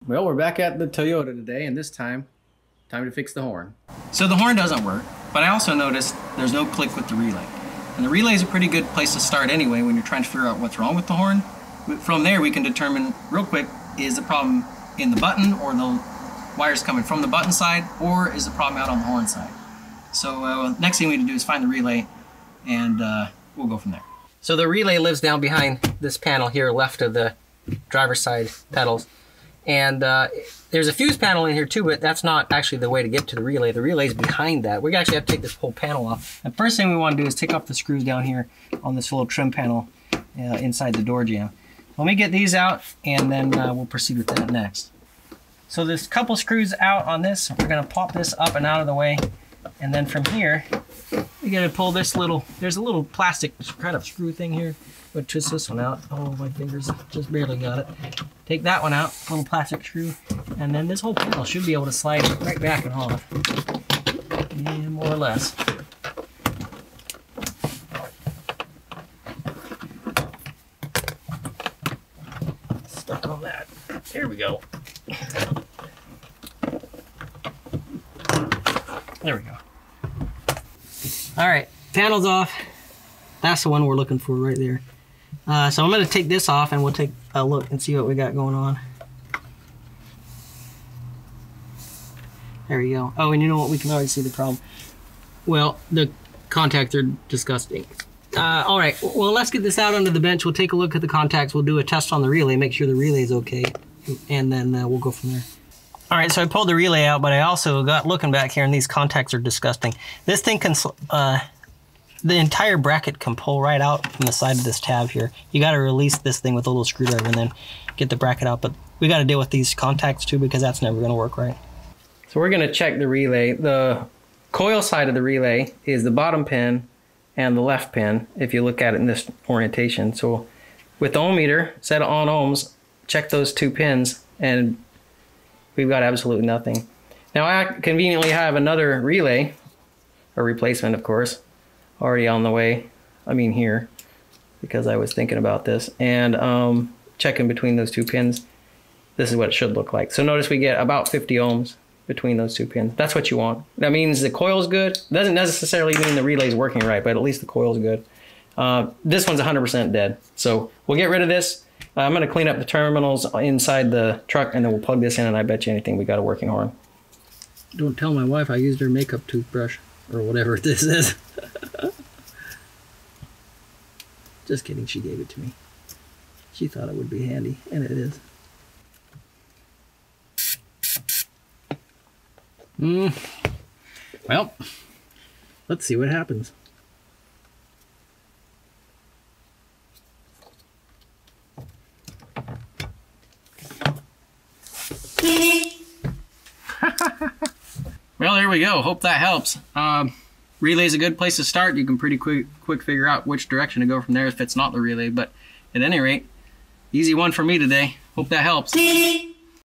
Well, we're back at the Toyota today, and this time to fix the horn. So the horn doesn't work, but I also noticed there's no click with the relay. And the relay is a pretty good place to start anyway when you're trying to figure out what's wrong with the horn. From there we can determine real quick, is the problem in the button or the wires coming from the button side, or is the problem out on the horn side? So next thing we need to do is find the relay, and we'll go from there. So the relay lives down behind this panel here left of the driver's side pedals. And there's a fuse panel in here too, but that's not actually the way to get to the relay. The relay's behind that. We actually have to take this whole panel off. The first thing we want to do is take off the screws down here on this little trim panel inside the door jamb. Let me get these out, and then we'll proceed with that next. So there's a couple screws out on this. We're going to pop this up and out of the way. And then from here, we got to pull this little, there's a little plastic kind of screw thing here. We'll twist this one out. Oh, my fingers just barely got it. Take that one out, little plastic screw, and then this whole panel should be able to slide right back and off. And more or less. Stuck on that. There we go. There we go. All right, panel's off. That's the one we're looking for right there. So I'm going to take this off, and we'll take a look and see what we got going on. There we go. Oh, and you know what? We can already see the problem. Well, the contacts are disgusting. All right, well, let's get this out onto the bench. We'll take a look at the contacts. We'll do a test on the relay, make sure the relay is okay, and then we'll go from there. All right, so I pulled the relay out, but I also got looking back here, and these contacts are disgusting. This thing can... the entire bracket can pull right out from the side of this tab here. You got to release this thing with a little screwdriver and then get the bracket out. But we got to deal with these contacts too, because that's never going to work right. So we're going to check the relay. The coil side of the relay is the bottom pin and the left pin, if you look at it in this orientation. So with the ohm meter set on ohms, check those two pins, and we've got absolutely nothing. Now I conveniently have another relay, a replacement of course, already on the way, I mean here, because I was thinking about this, and checking between those two pins, this is what it should look like. So notice we get about 50 ohms between those two pins. That's what you want. That means the coil's good. Doesn't necessarily mean the relay's working right, but at least the coil's good. This one's 100% dead. So we'll get rid of this. I'm going to clean up the terminals inside the truck, and then we'll plug this in, and I bet you anything we got a working horn. Don't tell my wife I used her makeup toothbrush, or whatever this is. Just kidding, she gave it to me. She thought it would be handy, and it is. Well, let's see what happens. Well, there we go. Hope that helps. Relay's a good place to start. You can pretty quick figure out which direction to go from there if it's not the relay. But at any rate, easy one for me today. Hope that helps.